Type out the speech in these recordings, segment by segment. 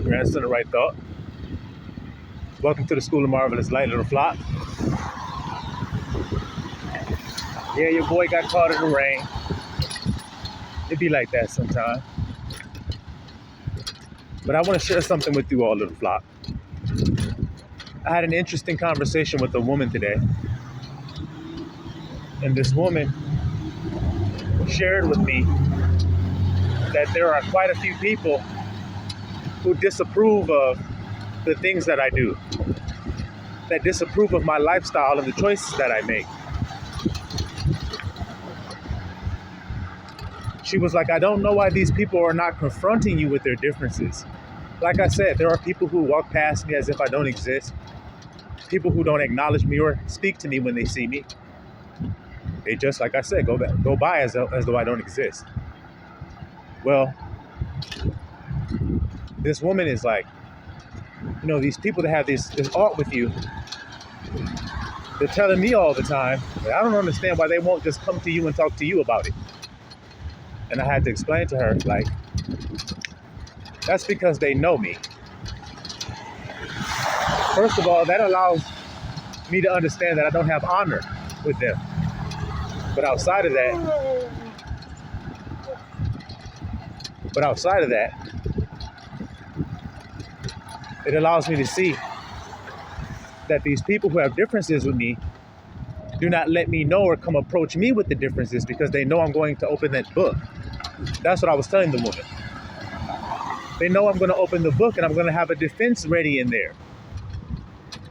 grandson of Right Thought. Welcome to the School of Marvelous Light, little flock. Yeah, your boy got caught in the rain. It be like that sometimes. But I want to share something with you all, little flock. I had an interesting conversation with a woman today. And this woman shared with me that there are quite a few people who disapprove of the things that I do, that disapprove of my lifestyle and the choices that I make. She was like, I don't know why these people are not confronting you with their differences. Like I said, there are people who walk past me as if I don't exist, people who don't acknowledge me or speak to me when they see me. They just, like I said, go by as though I don't exist. Well, this woman is like, these people that have this art with you, they're telling me all the time that I don't understand why they won't just come to you and talk to you about it. And I had to explain to her, like, that's because they know me. First of all, that allows me to understand that I don't have honor with them. But outside of that, it allows me to see that these people who have differences with me do not let me know or come approach me with the differences because they know I'm going to open that book. That's what I was telling the woman. They know I'm going to open the book and I'm going to have a defense ready in there.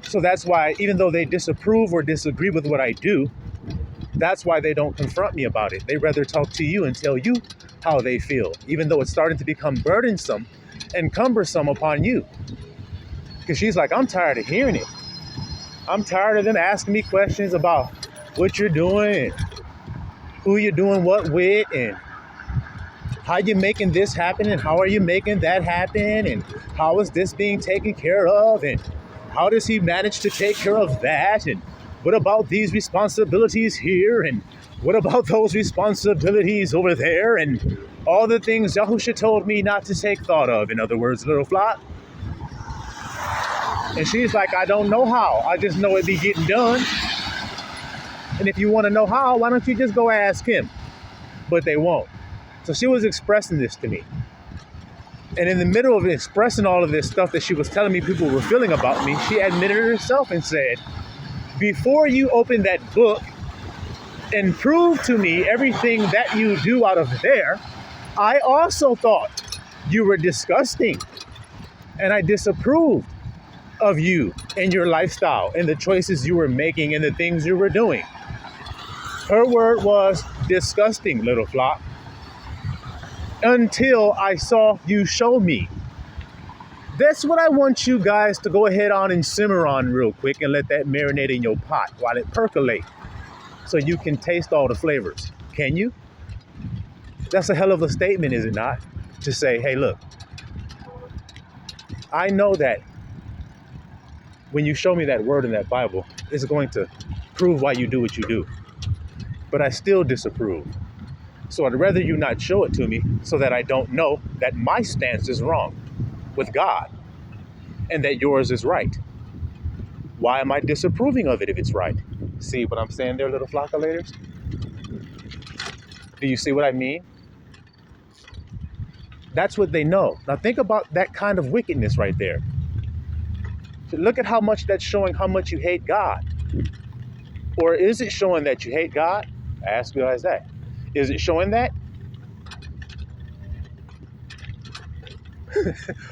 So that's why, even though they disapprove or disagree with what I do, that's why they don't confront me about it. They rather talk to you and tell you how they feel, even though it's starting to become burdensome and cumbersome upon you. Because she's like, I'm tired of hearing it. I'm tired of them asking me questions about what you're doing, and who you're doing what with, and how you're making this happen, and how are you making that happen, and how is this being taken care of, and how does he manage to take care of that, and what about these responsibilities here, and what about those responsibilities over there, and all the things Yahusha told me not to take thought of, in other words, little flock. And she's like, I don't know how. I just know it be getting done. And if you want to know how, why don't you just go ask him? But they won't. So she was expressing this to me. And in the middle of expressing all of this stuff that she was telling me people were feeling about me, she admitted it herself and said, before you open that book and prove to me everything that you do out of there, I also thought you were disgusting. And I disapproved of you and your lifestyle and the choices you were making and the things you were doing. Her word was disgusting, little flock. Until I saw you show me. That's what I want you guys to go ahead on and simmer on real quick and let that marinate in your pot while it percolates so you can taste all the flavors. Can you? That's a hell of a statement, is it not? To say, hey, look, I know that when you show me that word in that Bible, it's going to prove why you do what you do. But I still disapprove. So I'd rather you not show it to me so that I don't know that my stance is wrong with God and that yours is right. Why am I disapproving of it if it's right? See what I'm saying there, little flockulators? Do you see what I mean? That's what they know. Now think about that kind of wickedness right there. Look at how much that's showing how much you hate God. Or is it showing that you hate God? I ask you guys that. Is it showing that?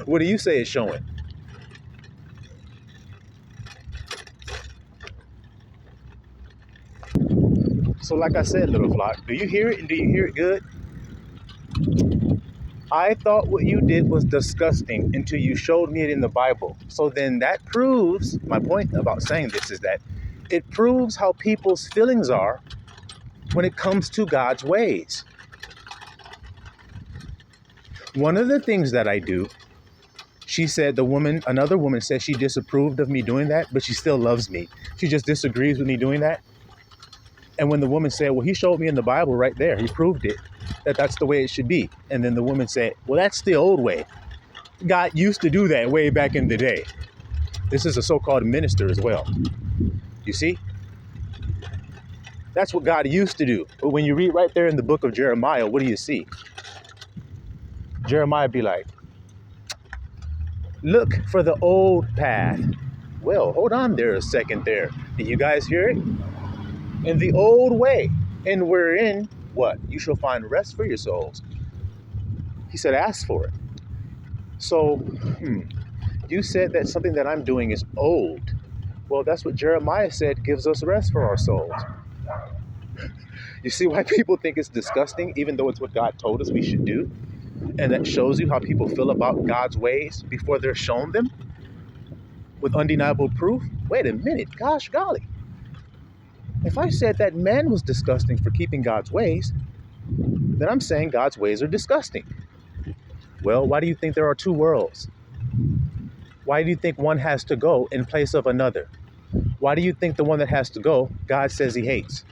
What do you say it's showing? So like I said, little flock, do you hear it and do you hear it good? I thought what you did was disgusting until you showed me it in the Bible. So then that proves, my point about saying this is that it proves how people's feelings are when it comes to God's ways. One of the things that I do, she said, another woman said she disapproved of me doing that, but she still loves me. She just disagrees with me doing that. And when the woman said, well, he showed me in the Bible right there, he proved it, that that's the way it should be. And then the woman said, well, that's the old way. God used to do that way back in the day. This is a so-called minister as well. You see? That's what God used to do. But when you read right there in the book of Jeremiah, what do you see? Jeremiah be like, look for the old path. Well, hold on there a second there. Did you guys hear it? In the old way. And we're in what? You shall find rest for your souls. He said, ask for it. So, you said that something that I'm doing is old. Well, that's what Jeremiah said gives us rest for our souls. You see why people think it's disgusting, even though it's what God told us we should do? And that shows you how people feel about God's ways before they're shown them with undeniable proof. Wait a minute, gosh golly. If I said that man was disgusting for keeping God's ways, then I'm saying God's ways are disgusting. Well, why do you think there are two worlds? Why do you think one has to go in place of another? Why do you think the one that has to go, God says he hates?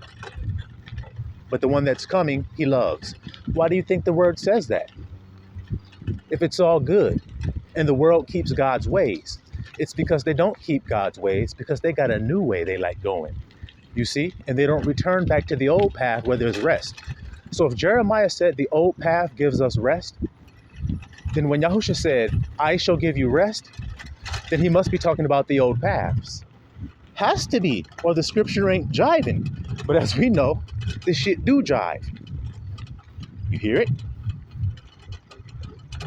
But the one that's coming, he loves. Why do you think the word says that? If it's all good and the world keeps God's ways, it's because they don't keep God's ways, because they got a new way they like going. You see? And they don't return back to the old path where there's rest. So if Jeremiah said the old path gives us rest, then when Yahusha said, I shall give you rest, then he must be talking about the old paths. Has to be, or the scripture ain't jiving. But as we know, this shit do jive. You hear it?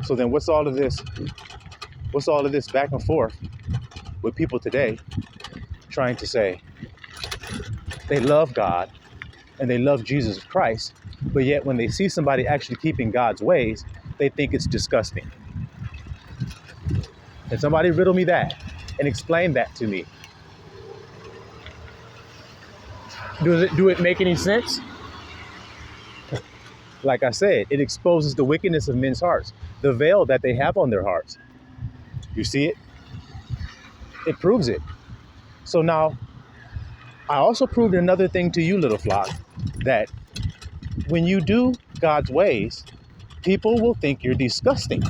So then what's all of this? What's all of this back and forth with people today trying to say they love God and they love Jesus Christ, but yet when they see somebody actually keeping God's ways, they think it's disgusting? Can somebody riddle me that and explain that to me? Do it make any sense? Like I said, it exposes the wickedness of men's hearts, the veil that they have on their hearts. You see it? It proves it. So now, I also proved another thing to you, little flock, that when you do God's ways, people will think you're disgusting.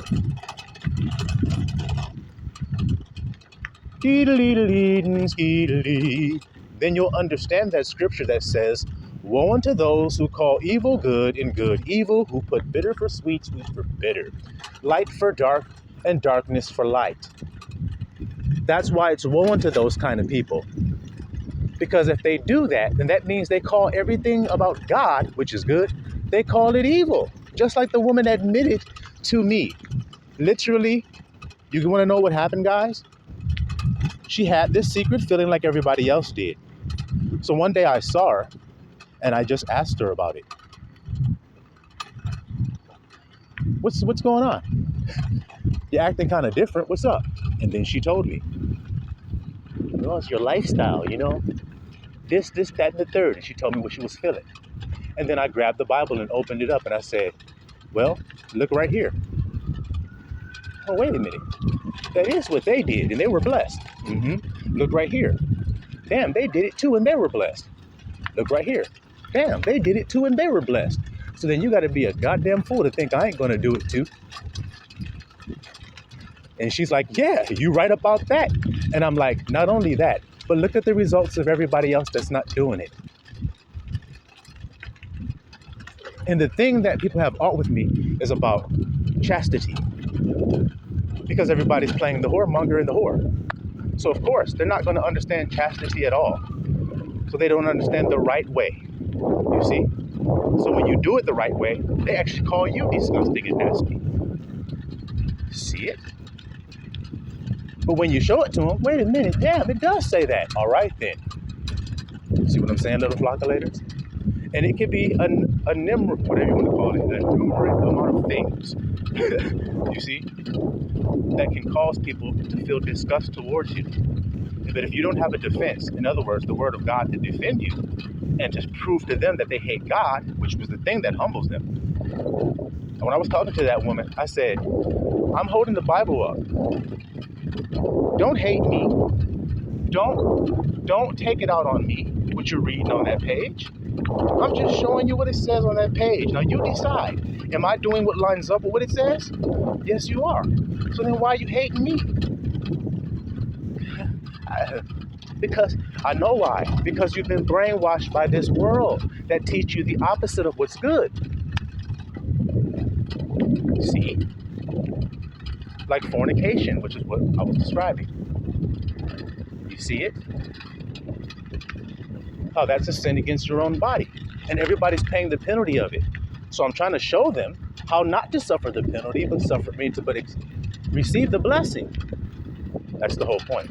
Then you'll understand that scripture that says, woe unto those who call evil good and good evil, who put bitter for sweet, sweet for bitter, light for dark, and darkness for light. That's why it's woe unto those kind of people. Because if they do that, then that means they call everything about God, which is good, they call it evil. Just like the woman admitted to me. Literally, you want to know what happened, guys? She had this secret feeling like everybody else did. So one day I saw her and I just asked her about it. What's going on? You're acting kind of different. What's up? And then she told me, well, it's your lifestyle, you know, this, that, and the third. And she told me what she was feeling. And then I grabbed the Bible and opened it up and I said, well, look right here. Oh, wait a minute. That is what they did and they were blessed. Look right here. Damn, they did it too and they were blessed. Look right here. Damn, they did it too and they were blessed. So then you got to be a goddamn fool to think I ain't going to do it too. And she's like, yeah, you right about that. And I'm like, not only that, but look at the results of everybody else that's not doing it. And the thing that people have art with me is about chastity. Because everybody's playing the whoremonger and the whore. So of course, they're not going to understand chastity at all. So they don't understand the right way. You see? So when you do it the right way, they actually call you disgusting and nasty. See it? But when you show it to them, wait a minute, damn, it does say that. All right then. See what I'm saying, little flockulators? And it could be a number, whatever you want to call it, a numerous amount of things, you see, that can cause people to feel disgust towards you. But if you don't have a defense, in other words, the word of God to defend you, and to prove to them that they hate God, which was the thing that humbles them. And when I was talking to that woman, I said, I'm holding the Bible up. Don't hate me. Don't take it out on me, what you're reading on that page. I'm just showing you what it says on that page. Now you decide. Am I doing what lines up with what it says? Yes, you are. So then why are you hating me? Because I know why. Because you've been brainwashed by this world that teach you the opposite of what's good. See? Like fornication, which is what I was describing. You see it? How that's a sin against your own body. And everybody's paying the penalty of it. So I'm trying to show them how not to suffer the penalty, but receive the blessing. That's the whole point.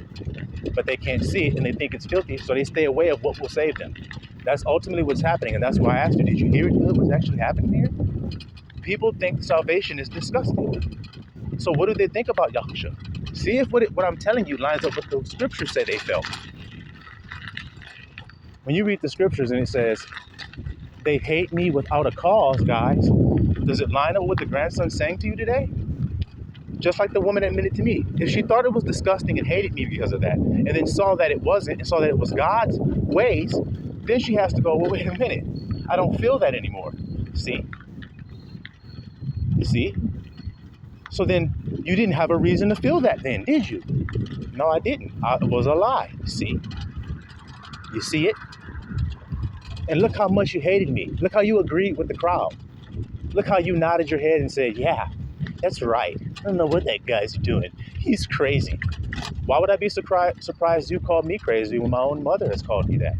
But they can't see it and they think it's filthy, so they stay away of what will save them. That's ultimately what's happening, and that's why I asked you, did you hear what's actually happening here? People think salvation is disgusting. So what do they think about Yahusha? See if what I'm telling you lines up with the scriptures say they felt. When you read the scriptures and it says, they hate me without a cause, guys, does it line up with what the grandson saying to you today? Just like the woman admitted to me. If she thought it was disgusting and hated me because of that, and then saw that it wasn't, and saw that it was God's ways, then she has to go, well, wait a minute. I don't feel that anymore. See? See? So then you didn't have a reason to feel that then, did you? No, I didn't. It was a lie. See? You see it? And look how much you hated me. Look how you agreed with the crowd. Look how you nodded your head and said, yeah, that's right. I don't know what that guy's doing. He's crazy. Why would I be surprised you called me crazy when my own mother has called me that?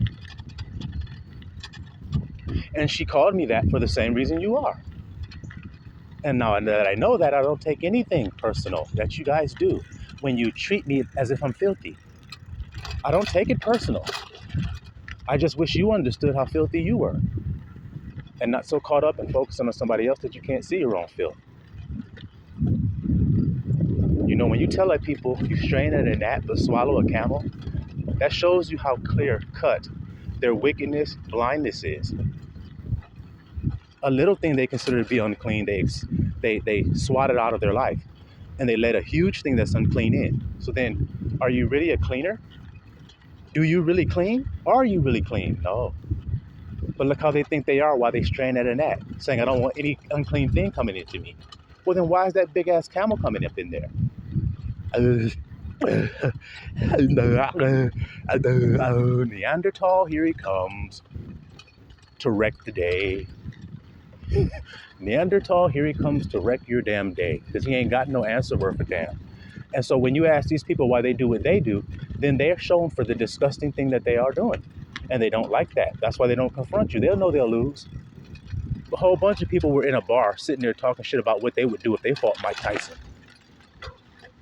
And she called me that for the same reason you are. And now that I know that, I don't take anything personal that you guys do when you treat me as if I'm filthy. I don't take it personal. I just wish you understood how filthy you were and not so caught up and focusing on somebody else that you can't see your own filth. You know, when you tell people you strain at a gnat but swallow a camel, that shows you how clear cut their wickedness, blindness is. A little thing they consider to be unclean, they swat it out of their life, and they let a huge thing that's unclean in. So then, are you really a cleaner? Do you really clean? Are you really clean? No. But look how they think they are while they strain at a gnat, saying, I don't want any unclean thing coming into me. Well, then why is that big ass camel coming up in there? Neanderthal, here he comes to wreck the day. Neanderthal, here he comes to wreck your damn day, because he ain't got no answer worth a damn. And so when you ask these people why they do what they do, then they're shown for the disgusting thing that they are doing. And they don't like that. That's why they don't confront you. They'll know they'll lose. A whole bunch of people were in a bar sitting there talking shit about what they would do if they fought Mike Tyson.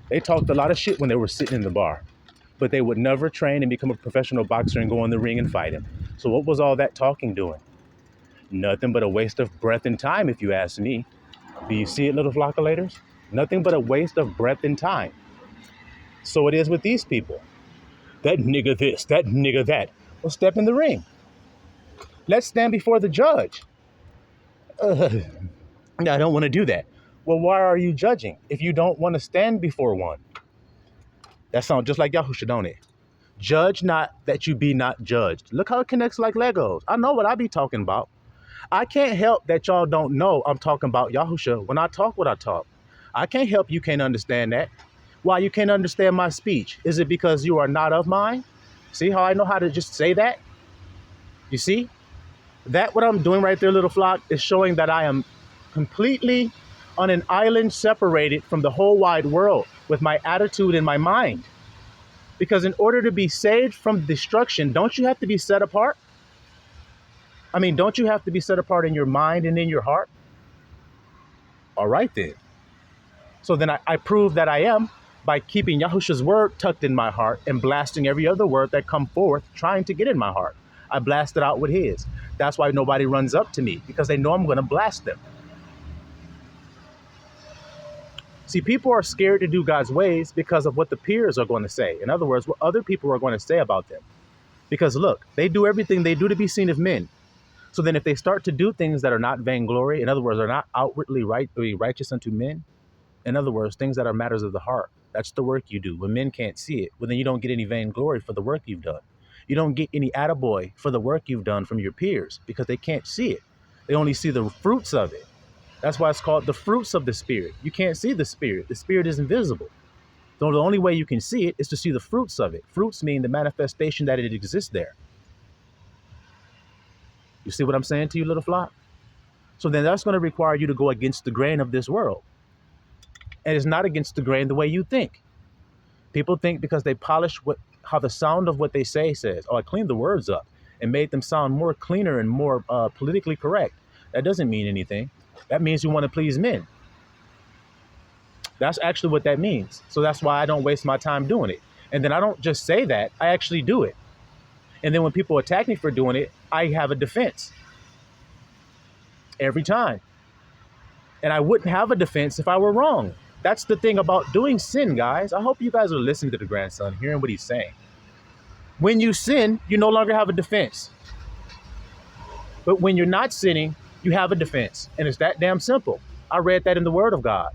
They talked a lot of shit when they were sitting in the bar, but they would never train and become a professional boxer and go in the ring and fight him. So what was all that talking doing? Nothing but a waste of breath and time, if you ask me. Do you see it, little flockulators? Nothing but a waste of breath and time. So it is with these people. That nigga this, that nigga that. Well, step in the ring. Let's stand before the judge. I don't want to do that. Well, why are you judging if you don't want to stand before one? That sounds just like Yahusha, don't it? Judge not that you be not judged. Look how it connects like Legos. I know what I be talking about. I can't help that y'all don't know I'm talking about Yahusha when I talk what I talk. I can't help you can't understand that. Why you can't understand my speech? Is it because you are not of mine? See how I know how to just say that? You see? That what I'm doing right there, little flock, is showing that I am completely on an island separated from the whole wide world with my attitude and my mind. Because in order to be saved from destruction, don't you have to be set apart? I mean, don't you have to be set apart in your mind and in your heart? All right, then. So then I prove that I am by keeping Yahusha's word tucked in my heart and blasting every other word that come forth, trying to get in my heart. I blast it out with his. That's why nobody runs up to me, because they know I'm going to blast them. See, people are scared to do God's ways because of what the peers are going to say. In other words, what other people are going to say about them. Because look, they do everything they do to be seen of men. So then if they start to do things that are not vainglory, in other words, are not outwardly righteous unto men, in other words, things that are matters of the heart, that's the work you do. When men can't see it, well, then you don't get any vainglory for the work you've done. You don't get any attaboy for the work you've done from your peers because they can't see it. They only see the fruits of it. That's why it's called the fruits of the Spirit. You can't see the Spirit. The Spirit is invisible. So the only way you can see it is to see the fruits of it. Fruits mean the manifestation that it exists there. You see what I'm saying to you, little flock? So then that's going to require you to go against the grain of this world. And it's not against the grain the way you think. People think because they polish how the sound of what they say says, oh, I cleaned the words up and made them sound more cleaner and more politically correct. That doesn't mean anything. That means you want to please men. That's actually what that means. So that's why I don't waste my time doing it. And then I don't just say that, I actually do it. And then when people attack me for doing it, I have a defense. Every time. And I wouldn't have a defense if I were wrong. That's the thing about doing sin, guys. I hope you guys are listening to the grandson, hearing what he's saying. When you sin, you no longer have a defense. But when you're not sinning, you have a defense. And it's that damn simple. I read that in the Word of God.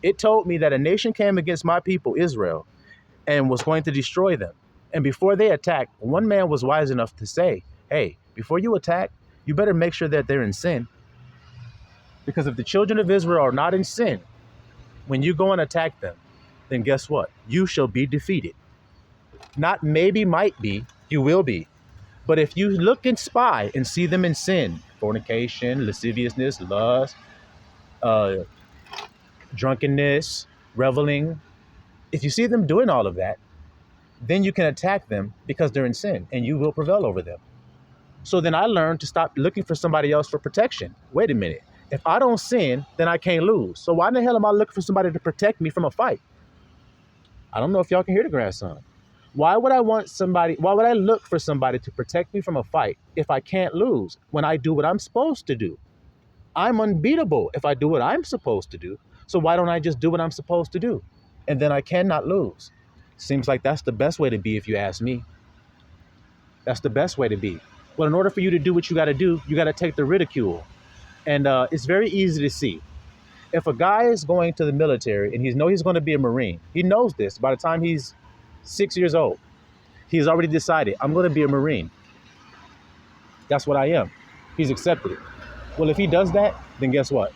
It told me that a nation came against my people, Israel, and was going to destroy them. And before they attacked, one man was wise enough to say, hey, before you attack, you better make sure that they're in sin. Because if the children of Israel are not in sin, when you go and attack them, then guess what? You shall be defeated. Not maybe, might be, you will be. But if you look and spy and see them in sin, fornication, lasciviousness, lust, drunkenness, reveling, if you see them doing all of that, then you can attack them because they're in sin and you will prevail over them. So then I learned to stop looking for somebody else for protection. Wait a minute. If I don't sin, then I can't lose. So why in the hell am I looking for somebody to protect me from a fight? I don't know if y'all can hear the grandson. Why would I look for somebody to protect me from a fight if I can't lose when I do what I'm supposed to do? I'm unbeatable if I do what I'm supposed to do. So why don't I just do what I'm supposed to do? And then I cannot lose. Seems like that's the best way to be if you ask me. That's the best way to be. Well, in order for you to do what you got to do, you got to take the ridicule. And it's very easy to see. If a guy is going to the military and he's going to be a Marine, he knows this by the time he's 6 years old. He's already decided, I'm going to be a Marine. That's what I am. He's accepted it. Well, if he does that, then guess what?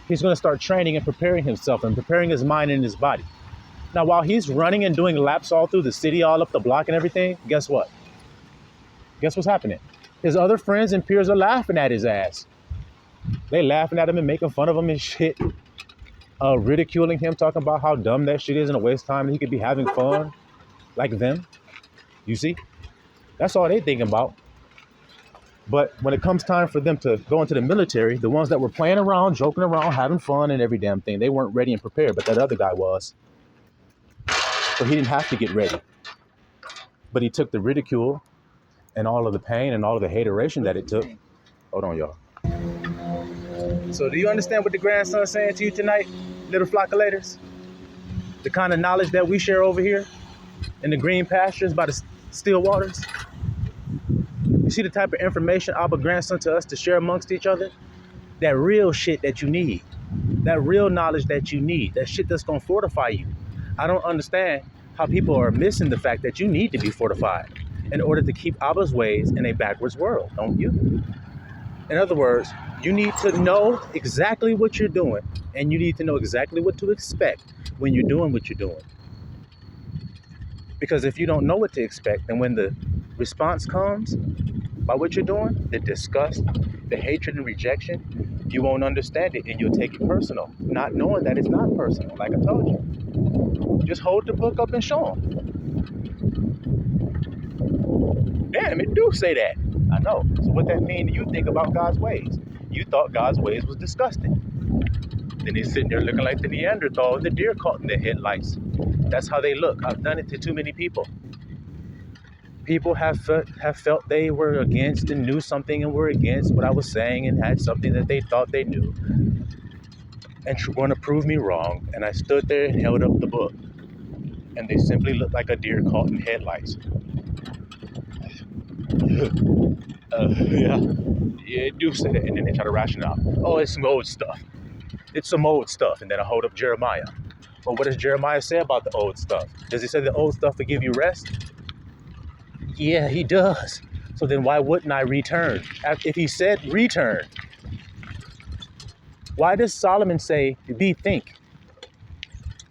He's going to start training and preparing himself and preparing his mind and his body. Now, while he's running and doing laps all through the city, all up the block and everything, guess what? Guess what's happening? His other friends and peers are laughing at his ass. They laughing at him and making fun of him and shit. Ridiculing him, talking about how dumb that shit is and a waste of time and he could be having fun like them. You see? That's all they thinking about. But when it comes time for them to go into the military, the ones that were playing around, joking around, having fun and every damn thing, they weren't ready and prepared, but that other guy was. So he didn't have to get ready. But he took the ridicule and all of the pain and all of the hateration that it took. Hold on, y'all. So do you understand what the grandson's saying to you tonight, little flockulators? The kind of knowledge that we share over here in the green pastures by the still waters? You see the type of information Abba grandson to us to share amongst each other? That real shit that you need. That real knowledge that you need. That shit that's going to fortify you. I don't understand how people are missing the fact that you need to be fortified in order to keep Abba's ways in a backwards world, don't you? In other words, you need to know exactly what you're doing, and you need to know exactly what to expect when you're doing what you're doing. Because if you don't know what to expect, then when the response comes by what you're doing, the disgust, the hatred and rejection, you won't understand it and you'll take it personal, not knowing that it's not personal, like I told you. Just hold the book up and show them. Damn, it do say that. I know. So what that mean to you think about God's ways? You thought God's ways was disgusting. Then he's sitting there looking like the Neanderthal, the deer caught in the headlights. That's how they look. I've done it to too many people. People have felt they were against and knew something and were against what I was saying and had something that they thought they knew and going to prove me wrong. And I stood there and held up the book. And they simply looked like a deer caught in headlights. Yeah, do say that. And then they try to ration out. Oh, it's some old stuff. It's some old stuff. And then I hold up Jeremiah. Well, what does Jeremiah say about the old stuff? Does he say the old stuff will give you rest? Yeah, he does. So then why wouldn't I return? If he said return, why does Solomon say bethink?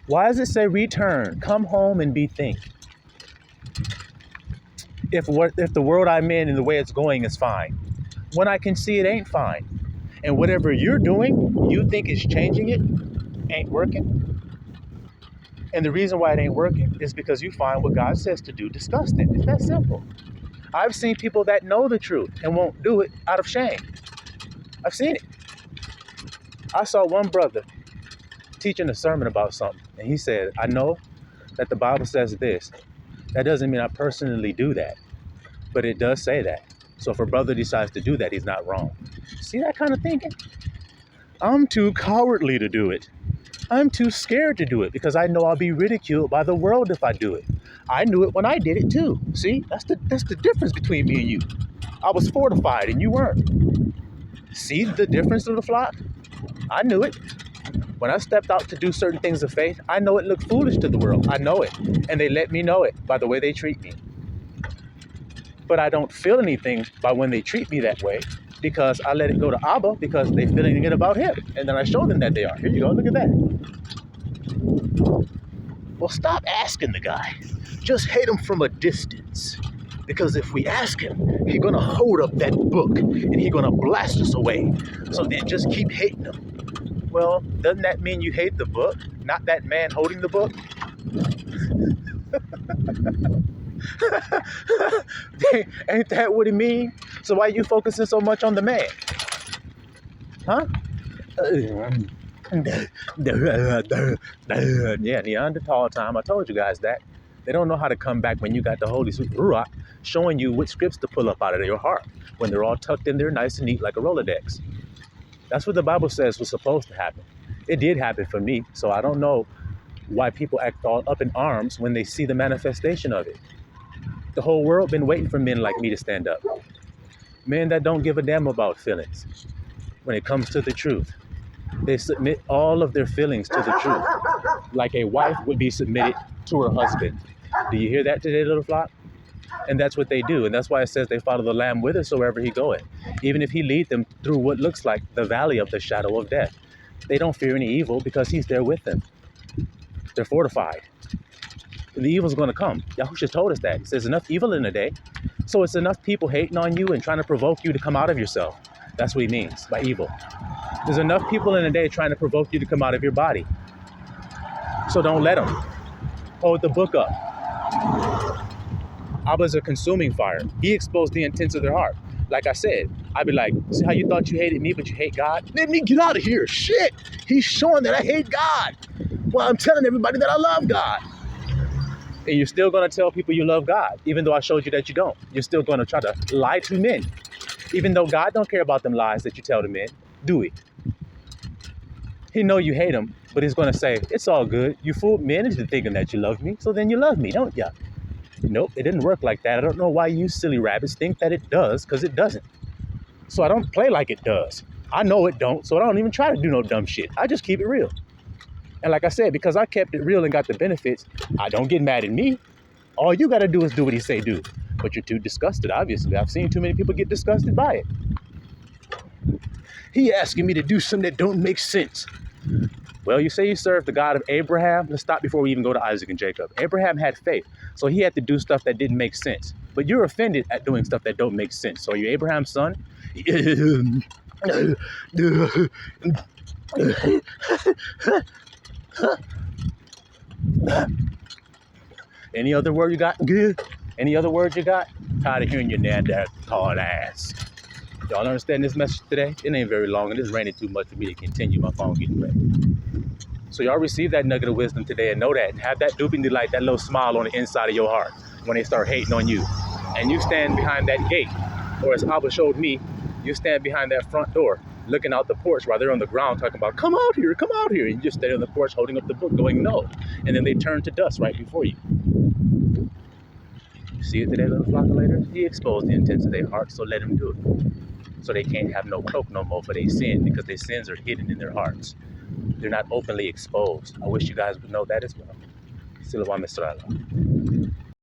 Why does it say return? Come home and bethink. If the world I'm in and the way it's going is fine, when I can see it ain't fine, and whatever you're doing, you think is changing it, ain't working. And the reason why it ain't working is because you find what God says to do disgusting. It's that simple. I've seen people that know the truth and won't do it out of shame. I've seen it. I saw one brother teaching a sermon about something, and he said, I know that the Bible says this. That doesn't mean I personally do that, but it does say that. So if a brother decides to do that, he's not wrong. See that kind of thinking? I'm too cowardly to do it. I'm too scared to do it because I know I'll be ridiculed by the world if I do it. I knew it when I did it too. See, that's the difference between me and you. I was fortified and you weren't. See the difference of the flock? I knew it. When I stepped out to do certain things of faith, I know it looked foolish to the world. I know it. And they let me know it by the way they treat me. But I don't feel anything by when they treat me that way because I let it go to Abba because they're feeling it about him. And then I show them that they are. Here you go. Look at that. Well, stop asking the guy. Just hate him from a distance. Because if we ask him, he's going to hold up that book and he's going to blast us away. So then just keep hating him. Well, doesn't that mean you hate the book, not that man holding the book? Ain't that what it means? So why are you focusing so much on the man? Huh? Yeah, Neanderthal time. I told you guys that. They don't know how to come back when you got the Holy Ruach showing you which scripts to pull up out of your heart when they're all tucked in there nice and neat like a Rolodex. That's what the Bible says was supposed to happen. It did happen for me, so I don't know why people act all up in arms when they see the manifestation of it. The whole world been waiting for men like me to stand up. Men that don't give a damn about feelings when it comes to the truth. They submit all of their feelings to the truth, like a wife would be submitted to her husband. Do you hear that today, little flock? And that's what they do. And that's why it says they follow the Lamb whithersoever he goeth. Even if he lead them through what looks like the valley of the shadow of death. They don't fear any evil because he's there with them. They're fortified. The evil's going to come. Yahushua told us that. He says enough evil in a day. So it's enough people hating on you and trying to provoke you to come out of yourself. That's what he means by evil. There's enough people in a day trying to provoke you to come out of your body. So don't let them. Hold the book up. Abba's a consuming fire. He exposed the intents of their heart. Like I said, I'd be like, see how you thought you hated me, but you hate God? Let me get out of here. Shit. He's showing that I hate God. Well, I'm telling everybody that I love God. And you're still going to tell people you love God, even though I showed you that you don't. You're still going to try to lie to men. Even though God don't care about them lies that you tell the men. Do it. He know you hate him, but he's going to say, it's all good. You fooled men into thinking that you love me, so then you love me, don't ya? Nope, it didn't work like that. I don't know why you silly rabbits think that it does, because it doesn't. So I don't play like it does. I know it don't, so I don't even try to do no dumb shit. I just keep it real. And like I said, because I kept it real and got the benefits, I don't get mad at me. All you got to do is do what he say do. But you're too disgusted, obviously. I've seen too many people get disgusted by it. He asking me to do something that don't make sense. Well, you say you serve the God of Abraham. Let's stop before we even go to Isaac and Jacob. Abraham had faith, so he had to do stuff that didn't make sense. But you're offended at doing stuff that don't make sense. So are you Abraham's son? Any other word you got? Good. Any other words you got? Tired of hearing your Neanderthal ass. Y'all understand this message today? It ain't very long, and it's raining too much for me to continue. My phone getting wet. So y'all receive that nugget of wisdom today and know that. And have that dooping delight, that little smile on the inside of your heart when they start hating on you. And you stand behind that gate. Or as Abba showed me, you stand behind that front door, looking out the porch while they're on the ground talking about, come out here, come out here. And you just stay on the porch holding up the book going, no. And then they turn to dust right before you. See it today, little flocculator? He exposed the intents of their heart, so let him do it. So they can't have no cloak no more for their sin, because their sins are hidden in their hearts. They're not openly exposed. I wish you guys would know that as well. Silawam Israel.